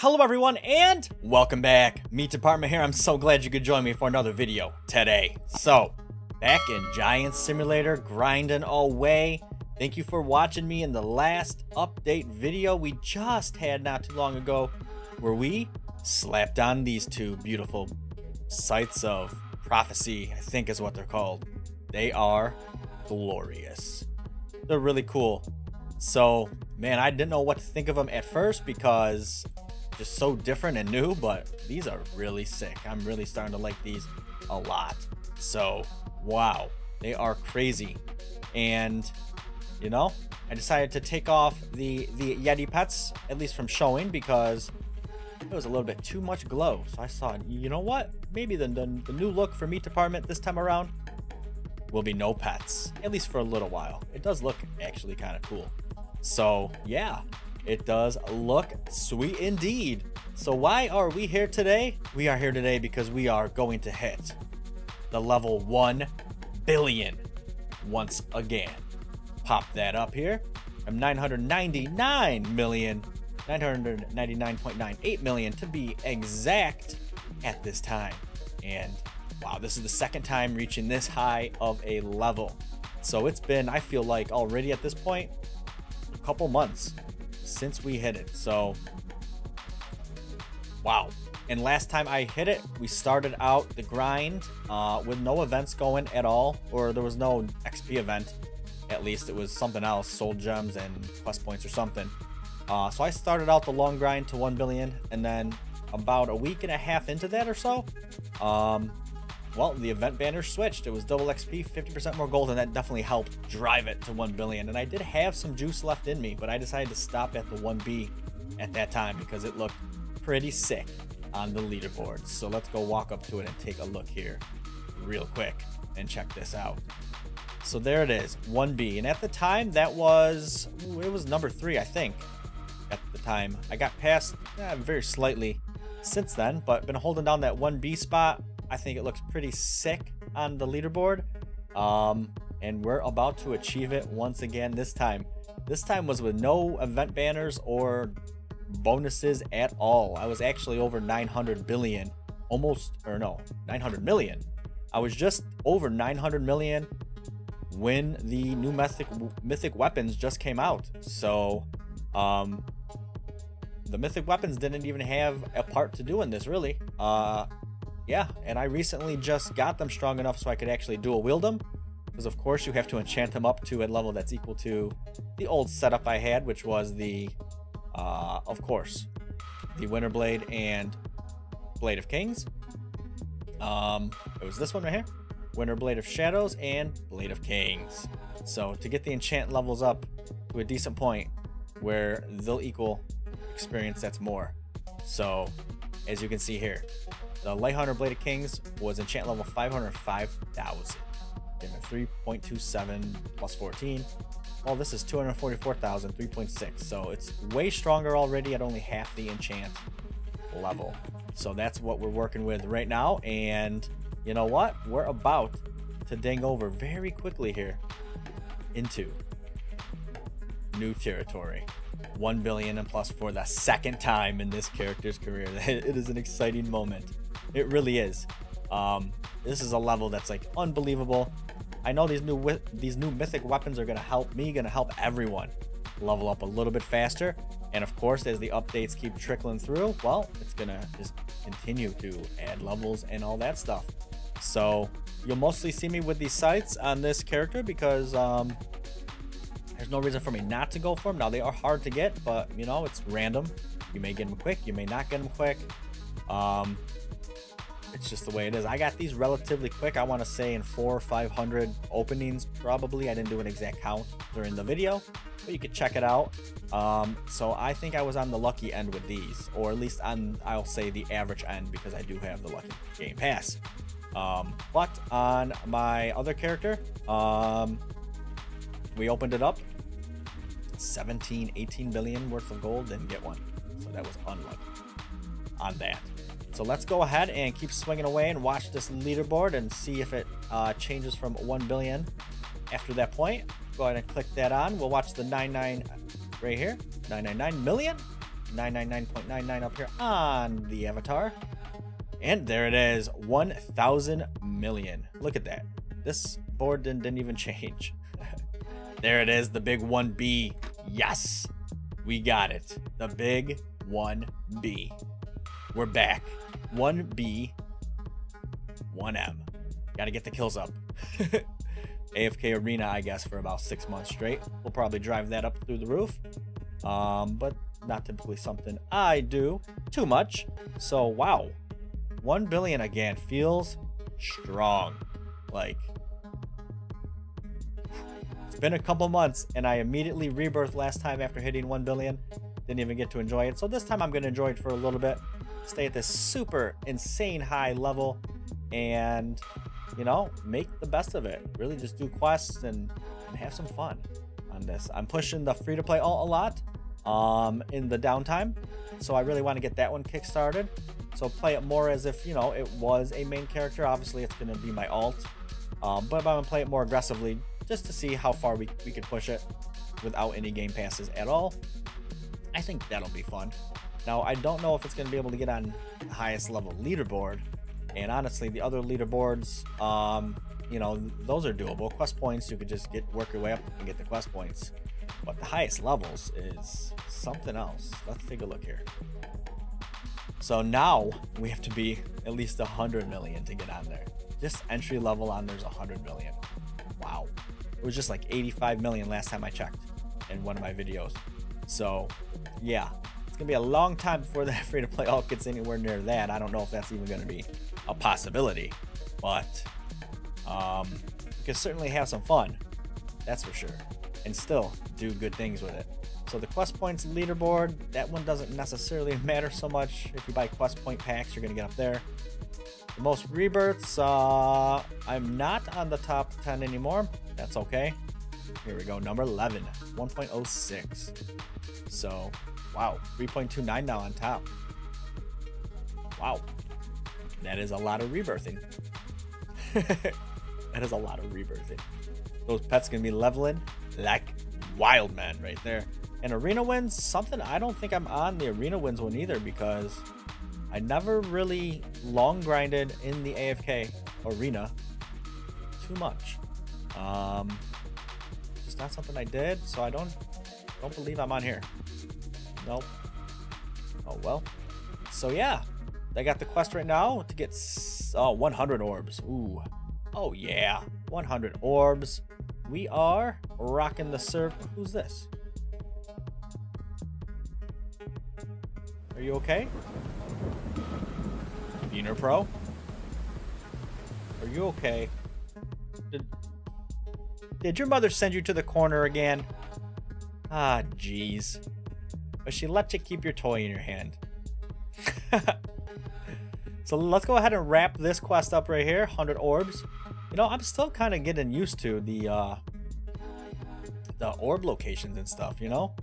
Hello everyone and welcome back. Meat Department here. I'm so glad you could join me for another video today. So, back in Giant Simulator, grinding away. Thank you for watching me in the last update video we just had not too long ago, where we slapped on these two beautiful sites of prophecy, I think is what they're called. They are glorious. They're really cool. So, man, I didn't know what to think of them at first because just so different and new, but these are really sick. I'm really starting to like these a lot. So, wow, they are crazy. And, you know, I decided to take off the Yeti pets, at least from showing, because it was a little bit too much glow. So I thought, you know what? Maybe the new look for Meat Department this time around will be no pets, at least for a little while. It does look actually kind of cool. So, yeah. It does look sweet indeed. So why are we here today? We are here today because we are going to hit the level 1 billion once again. Pop that up here from 999,999.98 million to be exact at this time. And wow, this is the second time reaching this high of a level. So it's been, I feel like already at this point, a couple months since we hit it. So wow. And last time I hit it, we started out the grind with no events going at all, or there was no XP event. At least it was something else, soul gems and quest points or something. So I started out the long grind to 1 billion, and then about a week and a half into that or so, well, the event banner switched. It was double XP, 50% more gold, and that definitely helped drive it to 1 billion. And I did have some juice left in me, but I decided to stop at the 1B at that time because it looked pretty sick on the leaderboard. So let's go walk up to it and take a look here real quick and check this out. So there it is, 1B. And at the time, that was, it was number 3, I think, at the time. I got past very slightly since then, but been holding down that 1B spot. I think it looks pretty sick on the leaderboard, and we're about to achieve it once again. This time was with no event banners or bonuses at all. I was actually over 900 billion, almost, or no, 900 million. I was just over 900 million when the new mythic weapons just came out. So the mythic weapons didn't even have a part to do in this, really. Yeah, and I recently just got them strong enough so I could actually dual wield them. Because of course you have to enchant them up to a level that's equal to the old setup I had, which was the, of course, the Winter Blade and Blade of Kings. It was this one right here, Winter Blade of Shadows and Blade of Kings. So to get the enchant levels up to a decent point where they'll equal experience that's more. So as you can see here, the Light Hunter Blade of Kings was enchant level 505,000. Given 3.27 plus 14. Well, this is 244,000, 3.6. So it's way stronger already at only half the enchant level. So that's what we're working with right now. And you know what? We're about to ding over very quickly here into new territory. 1 billion and plus for the second time in this character's career. It is an exciting moment. It really is. This is a level that's like unbelievable. I know these new mythic weapons are gonna help me, gonna help everyone level up a little bit faster. And of course, as the updates keep trickling through, well, it's gonna just continue to add levels and all that stuff. So you'll mostly see me with these sites on this character because there's no reason for me not to go for them. Now, they are hard to get, but, you know, it's random. You may get them quick. You may not get them quick. It's just the way it is. I got these relatively quick. I want to say in 400 or 500 openings, probably. I didn't do an exact count during the video, but you could check it out. So I think I was on the lucky end with these, or at least on, I'll say, the average end, because I do have the lucky game pass. But on my other character, we opened it up 18 billion worth of gold, didn't get one, so that was unlucky on that. So let's go ahead and keep swinging away and watch this leaderboard and see if it changes from 1 billion after that point. Go ahead and click that on. We'll watch the 99 right here, 999 million. 999.99 up here on the avatar. And there it is, 1,000 million. Look at that. This board didn't even change. There it is, the big 1B. Yes, we got it. The big 1B. We're back. 1B, 1M. Gotta get the kills up. AFK Arena, I guess, for about 6 months straight. We'll probably drive that up through the roof. But not typically something I do too much. So, wow. 1 billion again feels strong. Like, it's been a couple months and I immediately rebirthed last time after hitting 1 billion. Didn't even get to enjoy it. So this time I'm going to enjoy it for a little bit. Stay at this super insane high level and, you know, make the best of it. Really just do quests and have some fun on this. I'm pushing the free-to-play alt a lot in the downtime. So I really want to get that one kick-started. So play it more as if, you know, it was a main character. Obviously, it's going to be my alt. But I'm going to play it more aggressively just to see how far we can push it without any game passes at all. I think that'll be fun. Now, I don't know if it's going to be able to get on the highest level leaderboard. And honestly, the other leaderboards, you know, those are doable. Quest points, you could just work your way up and get the quest points. But the highest levels is something else. Let's take a look here. So now we have to be at least 100 million to get on there. Just entry level on there's 100 million. Wow. It was just like 85 million last time I checked in one of my videos. So yeah, it's gonna be a long time before that free-to-play alt gets anywhere near that. I don't know if that's even gonna be a possibility, but you can certainly have some fun, that's for sure, and still do good things with it. So the quest points leaderboard, that one doesn't necessarily matter so much. If you buy quest point packs, you're gonna get up there. The most rebirths, I'm not on the top 10 anymore. That's okay. Here we go, number 11, 1.06. So, wow, 3.29 now on top. Wow, that is a lot of rebirthing. That is a lot of rebirthing. Those pets gonna be leveling like wild man right there. And arena wins, something I don't think I'm on the arena wins one either, because I never really long grinded in the AFK arena too much. Just not something I did, so I don't believe I'm on here. Nope. Oh well. So yeah, I got the quest right now to get 100 orbs. Ooh. Oh yeah, 100 orbs. We are rocking the serve. Who's this? Are you okay? Beaner Pro? Are you okay? Did your mother send you to the corner again? Ah, jeez. But she let you keep your toy in your hand. So let's go ahead and wrap this quest up right here. 100 orbs. You know, I'm still kind of getting used to the orb locations and stuff, you know?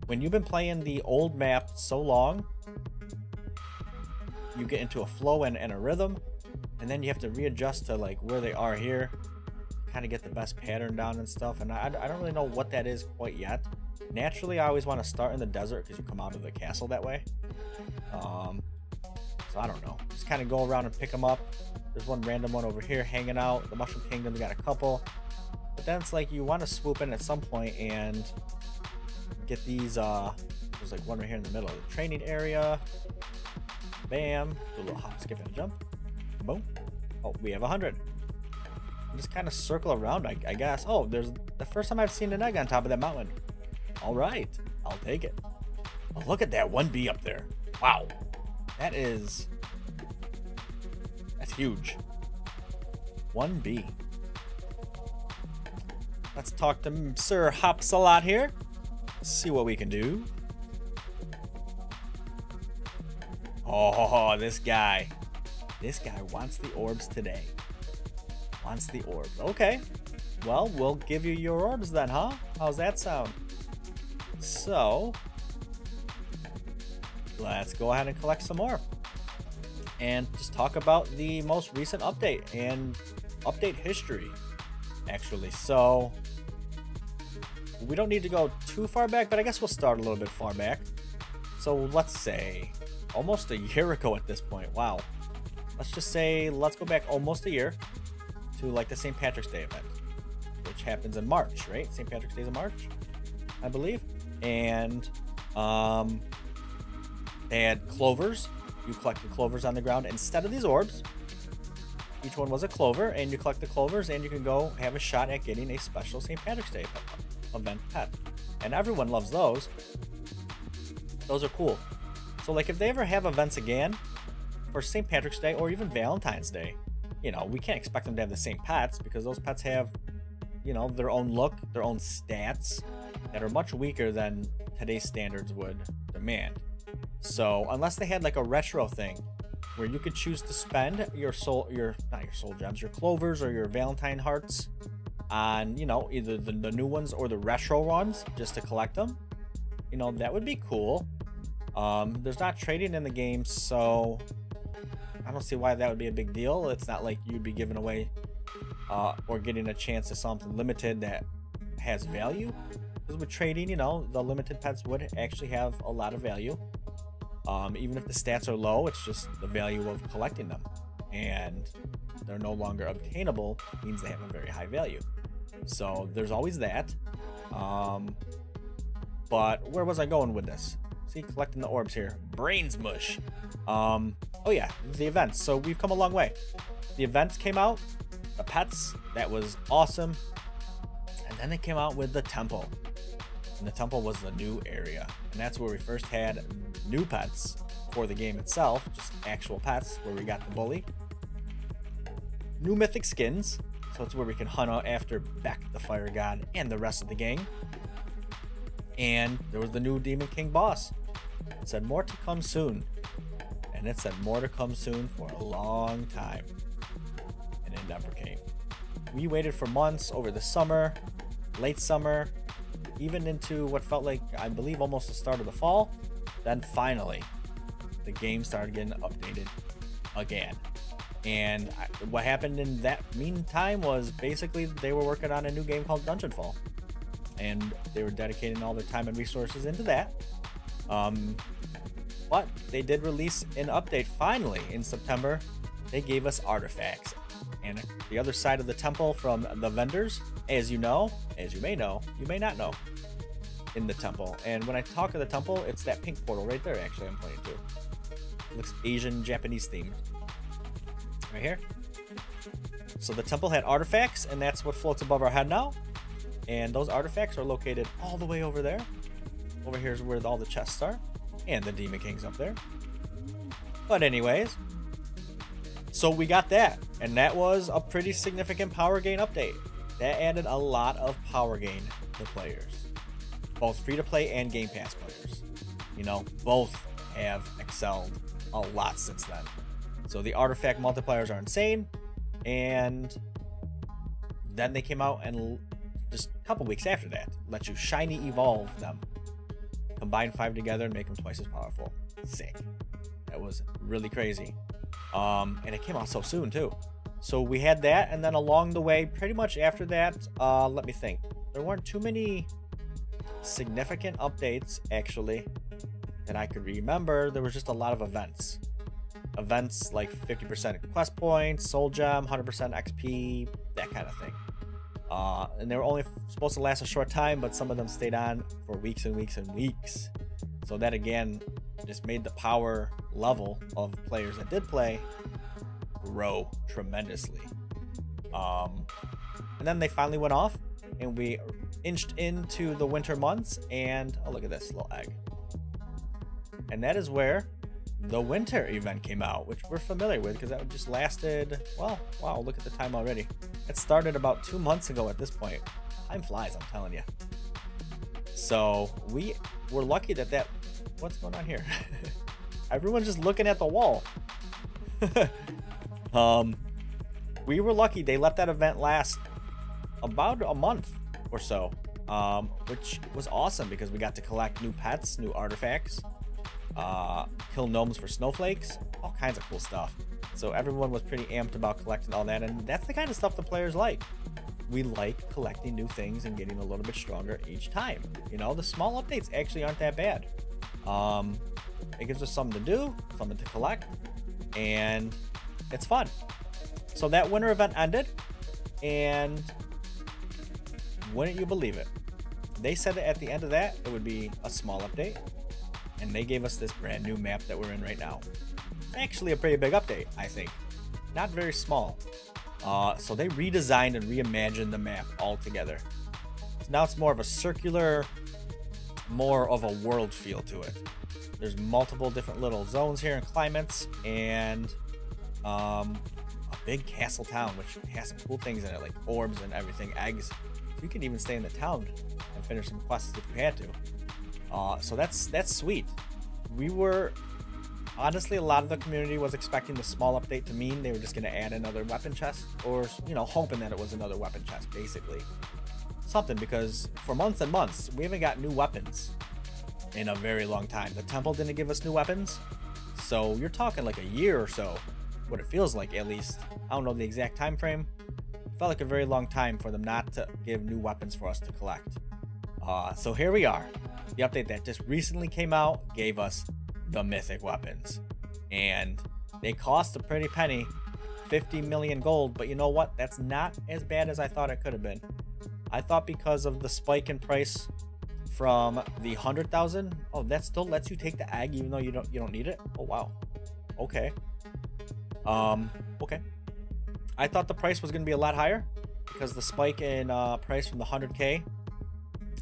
When you've been playing the old map so long, you get into a flow and a rhythm, and then you have to readjust to like where they are here, kind of get the best pattern down and stuff. And I don't really know what that is quite yet. Naturally, I always want to start in the desert because you come out of the castle that way. So I don't know, just kind of go around and pick them up. There's one random one over here hanging out. The Mushroom Kingdom's got a couple, but then it's like you want to swoop in at some point and get these. There's like one right here in the middle of the training area. Bam, do a little hop, skip, and jump. Boom. Oh, we have 100. Just kind of circle around, I guess. Oh, there's the first time I've seen an egg on top of that mountain. All right, I'll take it. Oh, look at that 1B up there. Wow, that's huge. 1B. Let's talk to Sir Hops-a-Lot here. See what we can do. Oh, this guy wants the orbs today. Wants the orbs. Okay. Well, we'll give you your orbs then, huh? How's that sound? So, let's go ahead and collect some more. And just talk about the most recent update and update history, actually. So, we don't need to go too far back, but I guess we'll start a little bit far back. So let's say almost a year ago at this point. Wow. Let's just say, let's go back almost a year to like the St. Patrick's Day event, which happens in March, right? St. Patrick's Day is in March, I believe. And they had clovers. You collected clovers on the ground instead of these orbs. Each one was a clover, and you collect the clovers, and you can go have a shot at getting a special St. Patrick's Day event pet. And everyone loves those. Those are cool. So like if they ever have events again for St. Patrick's Day or even Valentine's Day, you know, we can't expect them to have the same pets because those pets have, you know, their own look, their own stats that are much weaker than today's standards would demand. So unless they had like a retro thing where you could choose to spend not your soul gems, your clovers or your Valentine hearts on, you know, either the new ones or the retro ones just to collect them, you know, that would be cool. There's not trading in the game, so I don't see why that would be a big deal. It's not like you'd be giving away or getting a chance to something limited that has value. Because with trading, you know, the limited pets would actually have a lot of value. Even if the stats are low, it's just the value of collecting them. And they're no longer obtainable means they have a very high value. So there's always that. But where was I going with this? See, collecting the orbs here. Brains mush. Oh yeah, the events. So we've come a long way. The events came out, the pets, that was awesome. And then they came out with the temple. And the temple was the new area. And that's where we first had new pets for the game itself, just actual pets, where we got the bully. New mythic skins, so it's where we can hunt out after Beck the Fire God and the rest of the gang. And there was the new Demon King boss. It said more to come soon. And it said more to come soon for a long time. And it never came. We waited for months over the summer, late summer, even into what felt like, I believe, almost the start of the fall. Then finally, the game started getting updated again. And what happened in that meantime was basically they were working on a new game called Dungeonfall. And they were dedicating all their time and resources into that. But they did release an update finally in September. They gave us artifacts. And the other side of the temple from the vendors, as you know, as you may know, you may not know, in the temple. And when I talk of the temple, it's that pink portal right there, actually, I'm pointing to. It looks Asian, Japanese themed. Right here. So the temple had artifacts, and that's what floats above our head now. And those artifacts are located all the way over there. Over here is where all the chests are. And the Demon King's up there. But anyways, so we got that. And that was a pretty significant power gain update. That added a lot of power gain to players. Both free-to-play and Game Pass players. You know, both have excelled a lot since then. So the artifact multipliers are insane. And then they came out and just a couple weeks after that, let you shiny evolve them. Combine 5 together and make them twice as powerful. Sick. That was really crazy. And it came out so soon too. So we had that, and then along the way, pretty much after that, let me think. There weren't too many significant updates, actually, that I could remember. There was just a lot of events. Events like 50% quest points, soul gem, 100% XP, that kind of thing. And they were only supposed to last a short time, but some of them stayed on for weeks and weeks and weeks. So that, again, just made the power level of players that did play grow tremendously. And then they finally went off, and we inched into the winter months, and oh, look at this little egg. And that is where the winter event came out, which we're familiar with because that just lasted, well, wow, look at the time already. It started about 2 months ago at this point. Time flies, I'm telling you. So we were lucky that what's going on here? Everyone's just looking at the wall. We were lucky they let that event last about a month or so, which was awesome because we got to collect new pets, new artifacts, kill gnomes for snowflakes, all kinds of cool stuff. So everyone was pretty amped about collecting all that, and that's the kind of stuff the players like. We like collecting new things and getting a little bit stronger each time. You know, the small updates actually aren't that bad. It gives us something to do, something to collect, and it's fun. So that winter event ended, and wouldn't you believe it? They said at the end of that, it would be a small update, and they gave us this brand new map that we're in right now. Actually a pretty big update, I think. Not very small. So they redesigned and reimagined the map altogether. So now it's more of a circular, more of a world feel to it. There's multiple different little zones here and climates, and a big castle town, which has some cool things in it, like orbs and everything, eggs. You can even stay in the town and finish some quests if you had to. So that's sweet. We were honestly, a lot of the community was expecting the small update to mean they were just going to add another weapon chest, or hoping that it was another weapon chest, basically something, because for months and months we haven't got new weapons in a very long time. The temple didn't give us new weapons, so you're talking like a year or so, what it feels like, at least. I don't know the exact time frame. It felt like a very long time for them not to give new weapons for us to collect. So here we are. The update that just recently came out gave us the mythic weapons, and they cost a pretty penny, 50 million gold. But you know what, that's not as bad as I thought it could have been. I thought because of the spike in price from the 100,000, oh, that still lets you take the egg even though you don't need it. Oh wow, okay. Okay, I thought the price was going to be a lot higher because the spike in price from the 100k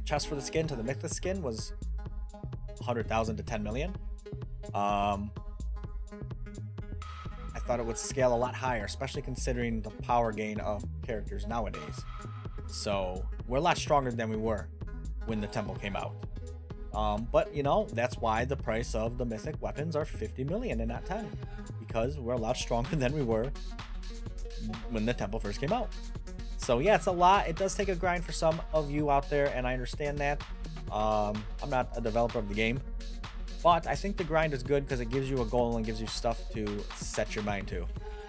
chest for the skin to the mythic skin was 100,000 to 10 million. I thought it would scale a lot higher, especially considering the power gain of characters nowadays. So we're a lot stronger than we were when the temple came out. But that's why the price of the mythic weapons are 50 million and not 10, because we're a lot stronger than we were when the temple first came out. So yeah, it's a lot. It does take a grind for some of you out there, and I understand that. I'm not a developer of the game, but I think the grind is good because it gives you a goal and gives you stuff to set your mind to.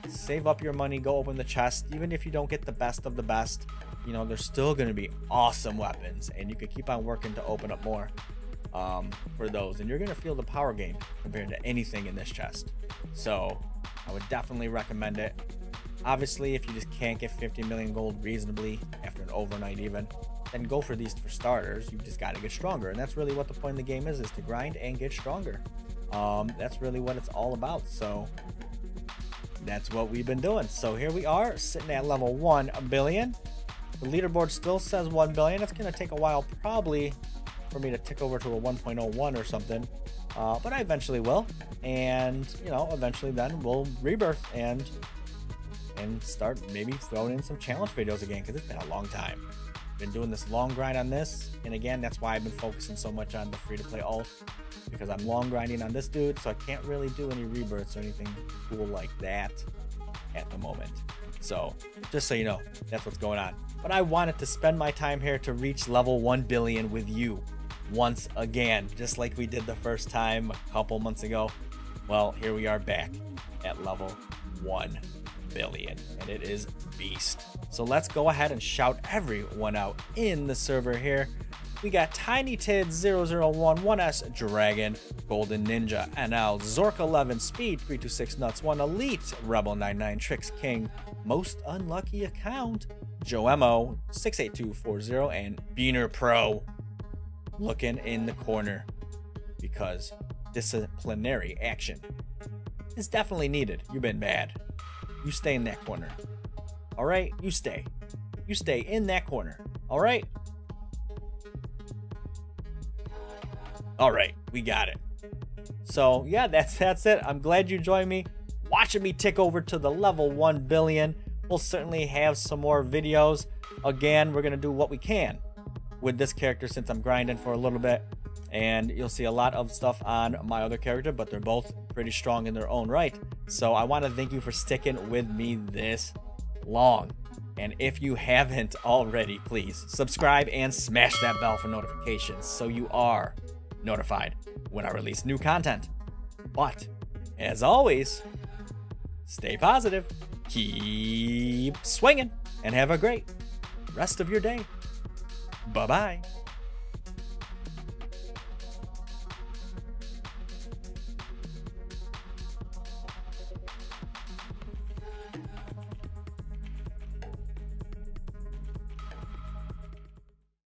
Save up your money, go open the chest. Even if you don't get the best of the best, there's still going to be awesome weapons, and you can keep on working to open up more for those, and you're going to feel the power gain compared to anything in this chest. So I would definitely recommend it. Obviously, if you just can't get 50 million gold reasonably after an overnight even, then go for these for starters. You just got to get stronger, and that's really what the point of the game is to grind and get stronger. That's really what it's all about. So that's what we've been doing. So here we are sitting at level 1 billion. The leaderboard still says 1 billion. It's going to take a while probably for me to tick over to a 1.01 or something, but I eventually will. And eventually then we'll rebirth and start maybe throwing in some challenge videos again, because it's been a long time. Been doing this long grind on this, and again, that's why I've been focusing so much on the free-to-play alt, because I'm long grinding on this dude, so I can't really do any rebirths or anything cool like that at the moment. So just so you know, that's what's going on. But I wanted to spend my time here to reach level 1 billion with you once again, just like we did the first time a couple months ago. Well, here we are back at level 1 billion, and it is beast. So let's go ahead and shout everyone out in the server here. We got Tiny Tid 001, 1S Dragon, Golden Ninja, NL, Zork 11, Speed 326 Nuts 1, Elite, Rebel 99, Tricks King, Most Unlucky Account, Joemo 68240, and Beaner Pro looking in the corner, because disciplinary action is definitely needed. You've been bad. You stay in that corner. All right, you stay in that corner. All right. All right, we got it. So yeah, that's it. I'm glad you joined me, watching me tick over to the level 1 billion. We'll certainly have some more videos. Again, we're gonna do what we can with this character since I'm grinding for a little bit, and you'll see a lot of stuff on my other character, but they're both pretty strong in their own right. So I want to thank you for sticking with me this long. And if you haven't already, please subscribe and smash that bell for notifications so you are notified when I release new content. But as always, stay positive, keep swinging, and have a great rest of your day. Bye-bye.